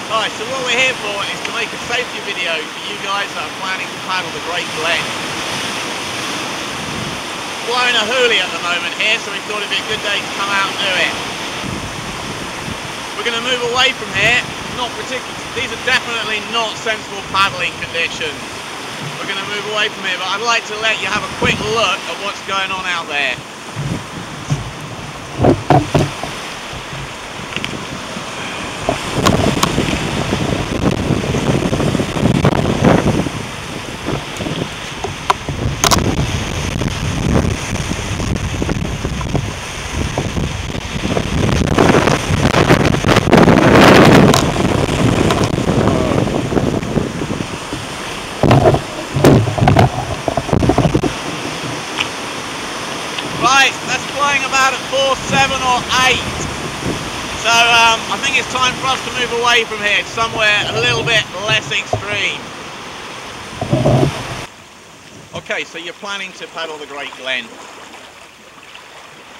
Alright, so what we're here for is to make a safety video for you guys that are planning to paddle the Great Glen. Blowing a hoolie at the moment here, so we thought it'd be a good day to come out and do it. We're going to move away from here. These are definitely not sensible paddling conditions. We're going to move away from here, but I'd like to let you have a quick look at what's going on out there. Right, that's flying about at 4.7 or 8. So I think it's time for us to move away from here, somewhere a little bit less extreme. Okay, so you're planning to paddle the Great Glen.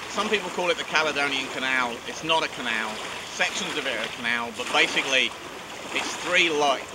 Some people call it the Caledonian Canal. It's not a canal. Sections of it are a canal, but basically it's three lochs,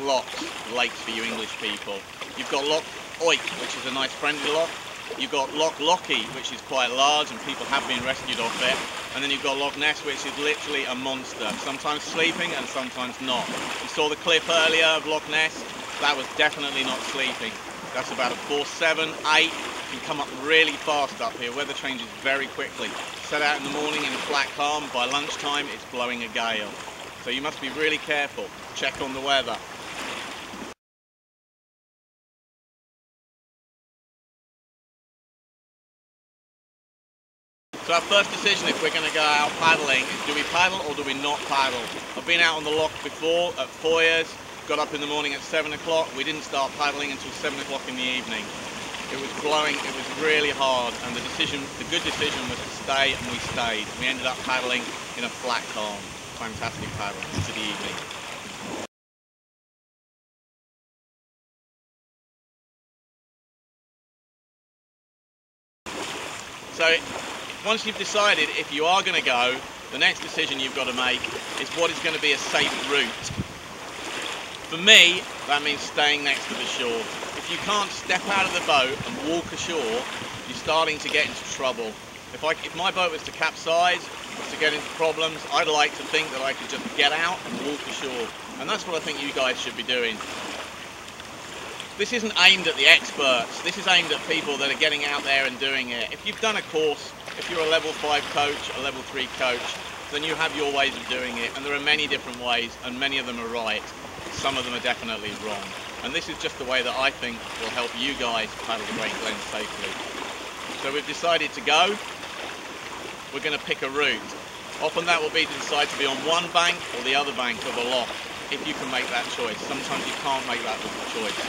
lakes for you English people. You've got Loch Oik, which is a nice friendly loch. You've got Loch Lochy, which is quite large and people have been rescued off it. And then you've got Loch Ness, which is literally a monster, sometimes sleeping and sometimes not. You saw the clip earlier of Loch Ness, that was definitely not sleeping. That's about a 4.7, 8. You can come up really fast up here, weather changes very quickly. Set out in the morning in a flat calm, by lunchtime it's blowing a gale. So you must be really careful, check on the weather. So our first decision if we're going to go out paddling is, do we paddle or do we not paddle? I've been out on the loch before at Foyers, got up in the morning at 7 o'clock. We didn't start paddling until 7 o'clock in the evening. It was blowing, it was really hard, and the good decision was to stay, and we stayed. We ended up paddling in a flat calm. Fantastic paddling into the evening. So once you've decided if you are going to go, the next decision you've got to make is what is going to be a safe route. For me, that means staying next to the shore. If you can't step out of the boat and walk ashore, you're starting to get into trouble. If my boat was to capsize, was to get into problems, I'd like to think that I could just get out and walk ashore. And that's what I think you guys should be doing. This isn't aimed at the experts, this is aimed at people that are getting out there and doing it. If you've done a course, if you're a level 5 coach, a level 3 coach, then you have your ways of doing it, and there are many different ways, and many of them are right. Some of them are definitely wrong. And this is just the way that I think will help you guys paddle the Great Glen safely. So we've decided to go. We're going to pick a route. Often that will be to decide to be on one bank or the other bank of a loch, if you can make that choice. Sometimes you can't make that choice.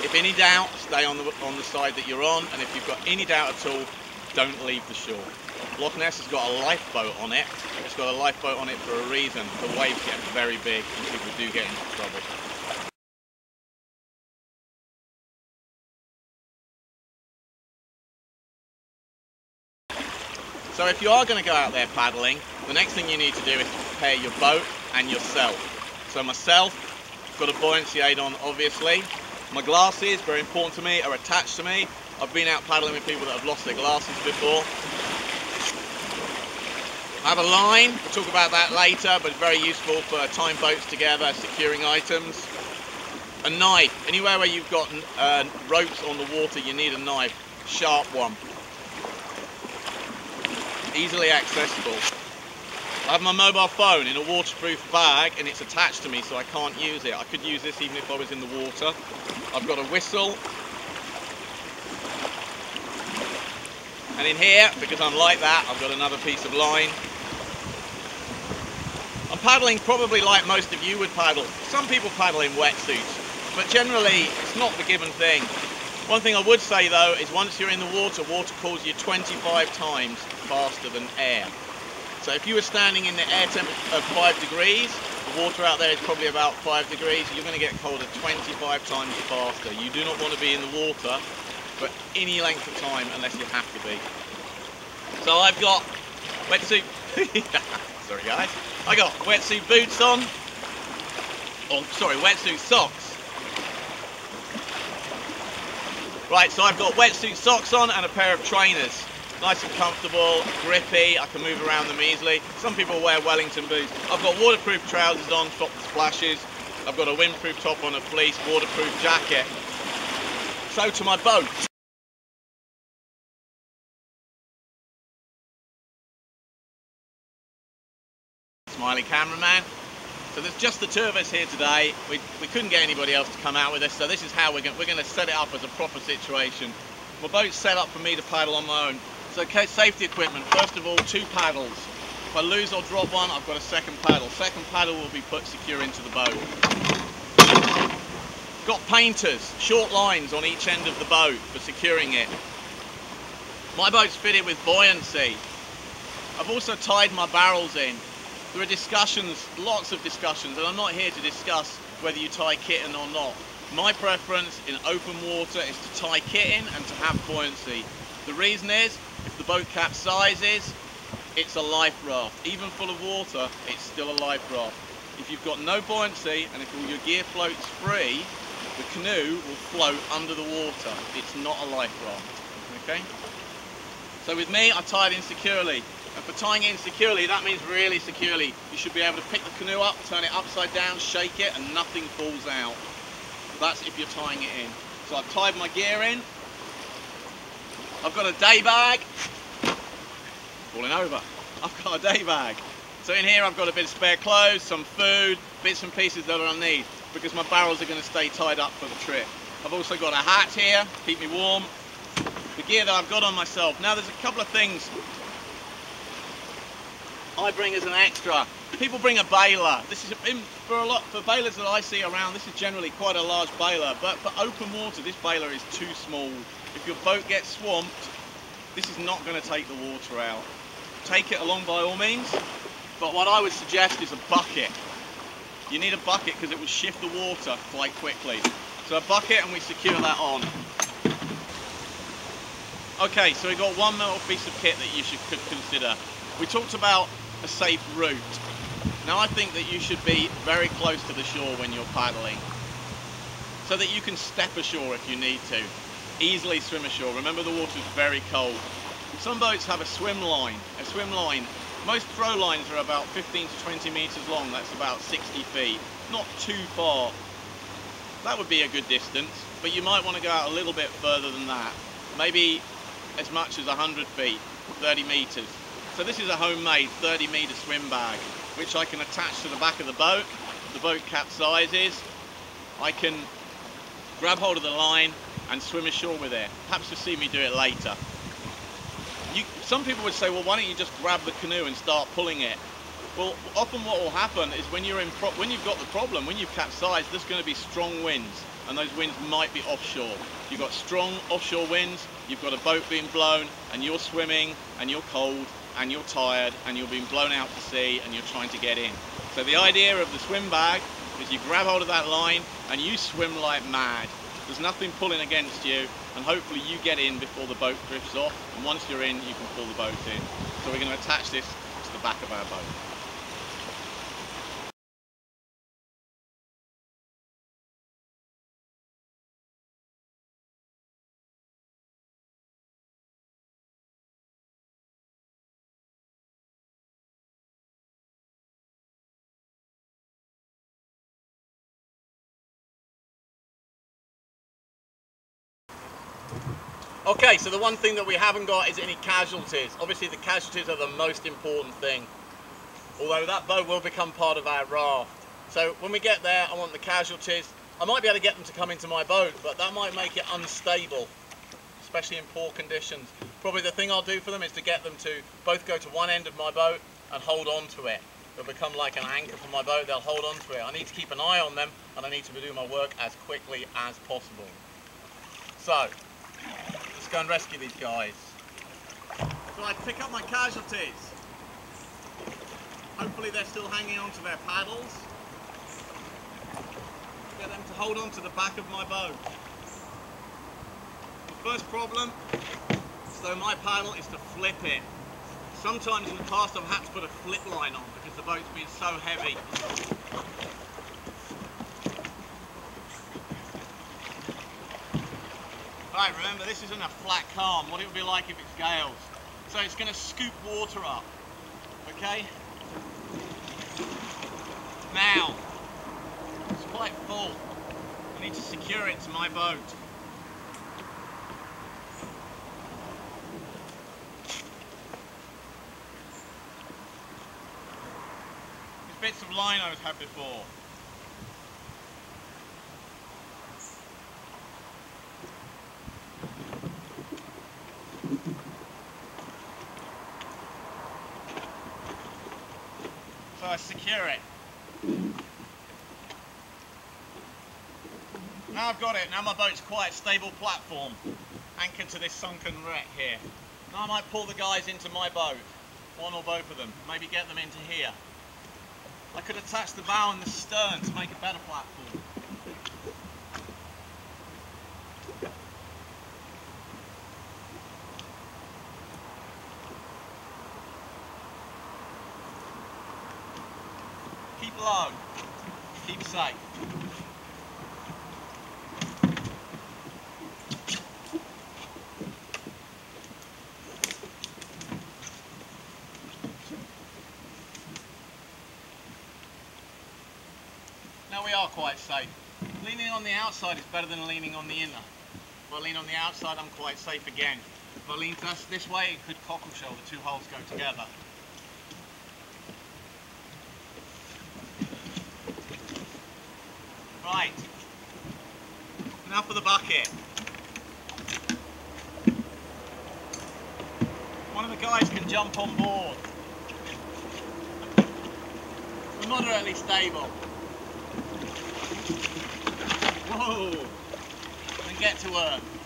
If any doubt, stay on the side that you're on, and if you've got any doubt at all, don't leave the shore. Loch Ness has got a lifeboat on it. It's got a lifeboat on it for a reason. The waves get very big and people do get into trouble. So if you are going to go out there paddling, the next thing you need to do is to prepare your boat and yourself. So myself, got a buoyancy aid on obviously. My glasses, very important to me, are attached to me. I've been out paddling with people that have lost their glasses before. I have a line, we'll talk about that later, but it's very useful for tying boats together, securing items. A knife, anywhere where you've got ropes on the water, you need a knife, sharp one. Easily accessible. I have my mobile phone in a waterproof bag and it's attached to me so I can't use it. I could use this even if I was in the water. I've got a whistle. And in here, because I'm like that, I've got another piece of line. I'm paddling probably like most of you would paddle. Some people paddle in wetsuits, but generally it's not the given thing. One thing I would say though is once you're in the water, water cools you 25 times faster than air. So if you were standing in the air temperature of 5 degrees, the water out there is probably about 5 degrees, you're going to get colder 25 times faster. You do not want to be in the water for any length of time unless you have to be. So I've got wetsuit, sorry guys, I got wetsuit boots on, or sorry, wetsuit socks. Right, so I've got wetsuit socks on and a pair of trainers. Nice and comfortable, grippy, I can move around them easily. Some people wear Wellington boots. I've got waterproof trousers on, stop the splashes. I've got a windproof top on, a fleece, waterproof jacket. So to my boat. Smiley cameraman. So there's just the two of us here today. We couldn't get anybody else to come out with us, so this is how we're going to set it up as a proper situation. My boat's set up for me to paddle on my own. So okay, safety equipment. First of all, 2 paddles. If I lose or drop one, I've got a second paddle. Second paddle will be put secure into the boat. Got painters, short lines on each end of the boat for securing it. My boat's fitted with buoyancy. I've also tied my barrels in. There are discussions, lots of discussions, and I'm not here to discuss whether you tie kitten or not. My preference in open water is to tie kitten and to have buoyancy. The reason is, if the boat capsizes, it's a life raft. Even full of water, it's still a life raft. If you've got no buoyancy and if all your gear floats free, the canoe will float under the water. It's not a life raft, okay? So with me, I tied in securely. And for tying in securely, that means really securely. You should be able to pick the canoe up, turn it upside down, shake it, and nothing falls out. That's if you're tying it in. So I've tied my gear in. I've got a day bag. Falling over. I've got a day bag. So in here I've got a bit of spare clothes, some food, bits and pieces that I need, because my barrels are going to stay tied up for the trip. I've also got a hat here, keep me warm. The gear that I've got on myself. Now there's a couple of things I bring as an extra. People bring a baler. This is for balers that I see around, this is generally quite a large baler, but for open water this baler is too small. If your boat gets swamped, this is not going to take the water out. Take it along by all means, but what I would suggest is a bucket. You need a bucket because it will shift the water quite quickly. So a bucket, and we secure that on. Okay, so we've got one more piece of kit that you could consider. We talked about a safe route. Now I think that you should be very close to the shore when you're paddling, so that you can step ashore if you need to. Easily swim ashore. Remember, the water's very cold. Some boats have a swim line. Most throw lines are about 15 to 20 meters long. That's about 60 feet. Not too far. That would be a good distance, but you might want to go out a little bit further than that. Maybe as much as 100 feet, 30 meters. So this is a homemade 30-meter swim bag, which I can attach to the back of the boat. The boat capsizes. I can grab hold of the line and swim ashore with it. Perhaps you'll see me do it later. Some people would say, well, why don't you just grab the canoe and start pulling it? Well, often what will happen is when you've got the problem, when you've capsized, there's going to be strong winds, and those winds might be offshore. You've got strong offshore winds, you've got a boat being blown, and you're swimming, and you're cold, and you're tired, and you're being blown out to sea, and you're trying to get in. So the idea of the swim bag is you grab hold of that line, and you swim like mad. There's nothing pulling against you, and hopefully you get in before the boat drifts off, and once you're in, you can pull the boat in. So we're going to attach this to the back of our boat. Okay, so the one thing that we haven't got is any casualties. Obviously the casualties are the most important thing, although that boat will become part of our raft. So when we get there, I want the casualties. I might be able to get them to come into my boat, but that might make it unstable, especially in poor conditions. Probably the thing I'll do for them is to get them to both go to one end of my boat and hold on to it. They'll become like an anchor for my boat, they'll hold on to it. I need to keep an eye on them, and I need to do my work as quickly as possible. So, let's go and rescue these guys. So I pick up my casualties. Hopefully they're still hanging on to their paddles. Get them to hold on to the back of my boat. The first problem, so my paddle, is to flip it. Sometimes in the past I've had to put a flip line on because the boat's been so heavy. Right, remember this isn't a flat calm, what it would be like if it's gales. So it's going to scoop water up, okay? Now, it's quite full. I need to secure it to my boat. These bits of line I've had before. So I secure it. Now I've got it, now my boat's quite a stable platform, anchored to this sunken wreck here. Now I might pull the guys into my boat, one or both of them, maybe get them into here. I could attach the bow and the stern to make a better platform. Keep low, keep safe. Now we are quite safe. Leaning on the outside is better than leaning on the inner. If I lean on the outside, I'm quite safe again. If I lean this way, it could cockle shell, the two hulls go together. Right, now for the bucket. One of the guys can jump on board. We're moderately stable. Whoa! And get to earth.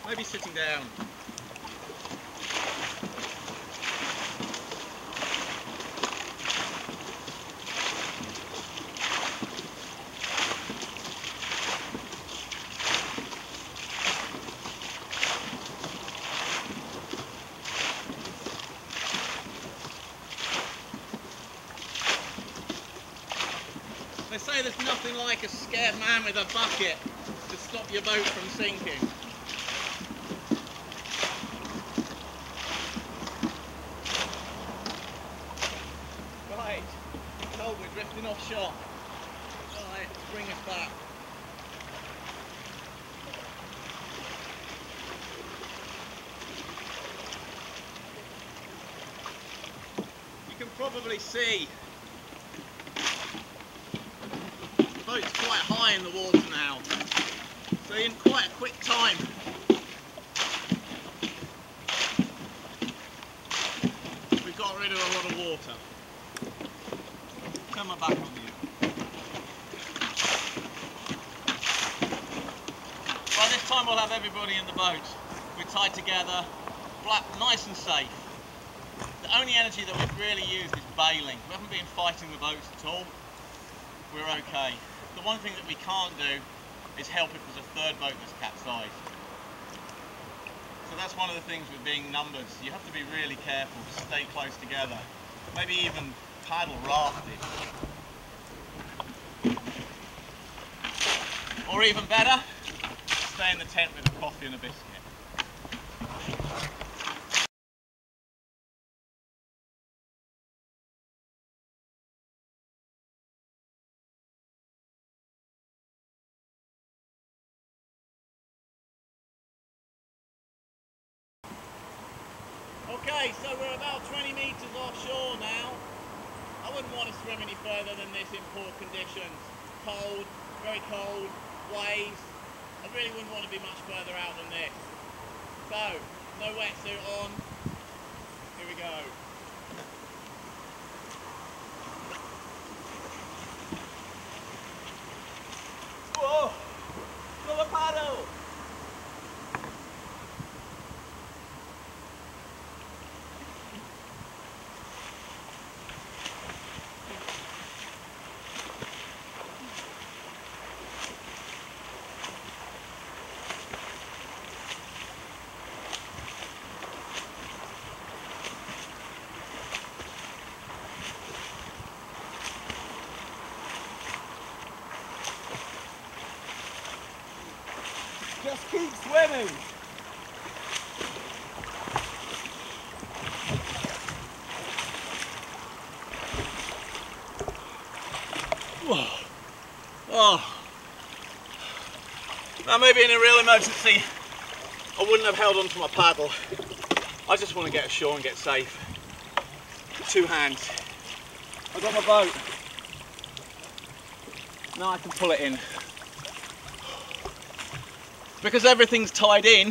Maybe sitting down. They say there's nothing like a scared man with a bucket to stop your boat from sinking. Right, oh, we're drifting offshore. Right, let's bring us back. You can probably see the boat's quite high in the water now, so in quite a quick time we've got rid of a lot of water. Turn my back on you. By this time we'll have everybody in the boat. We're tied together, flat, nice and safe. The only energy that we've really used is bailing. We haven't been fighting the boats at all. We're okay. The one thing that we can't do is help if there's a third boat that's capsized. So that's one of the things with being numbers. You have to be really careful, stay close together. Maybe even paddle raft it. Or even better, stay in the tent with a coffee and a biscuit. Okay, so we're about 20 metres offshore now. I wouldn't want to swim any further than this in poor conditions. Cold, very cold, waves. I really wouldn't want to be much further out than this. So, no wetsuit on. Here we go. Whoa! Another paddle! Keep swimming. Whoa. Oh. Now maybe in a real emergency I wouldn't have held onto my paddle. I just want to get ashore and get safe. 2 hands. I've got my boat. Now I can pull it in. Because everything's tied in,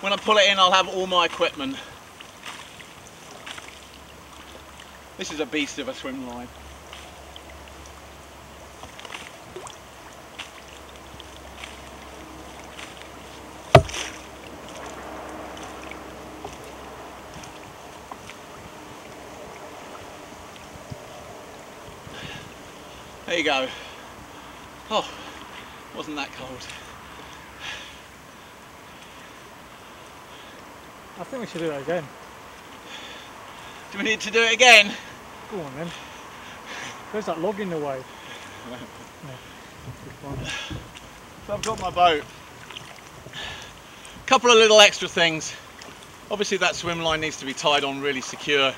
when I pull it in I'll have all my equipment. This is a beast of a swim line. There you go. Oh, wasn't that cold. I think we should do that again. Do we need to do it again? Go on then. There's that log in the way. So I've got my boat. Couple of little extra things. Obviously that swim line needs to be tied on really secure.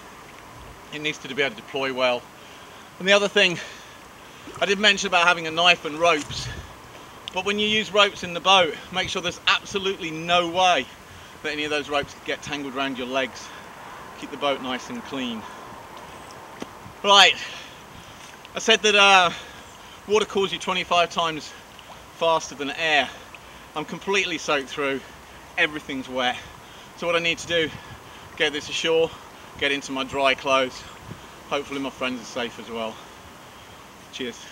It needs to be able to deploy well. And the other thing, I did mention about having a knife and ropes, but when you use ropes in the boat, make sure there's absolutely no way that any of those ropes get tangled around your legs. Keep the boat nice and clean. Right, I said that water cools you 25 times faster than air. I'm completely soaked through, everything's wet. So what I need to do, get this ashore, get into my dry clothes. Hopefully my friends are safe as well. Cheers.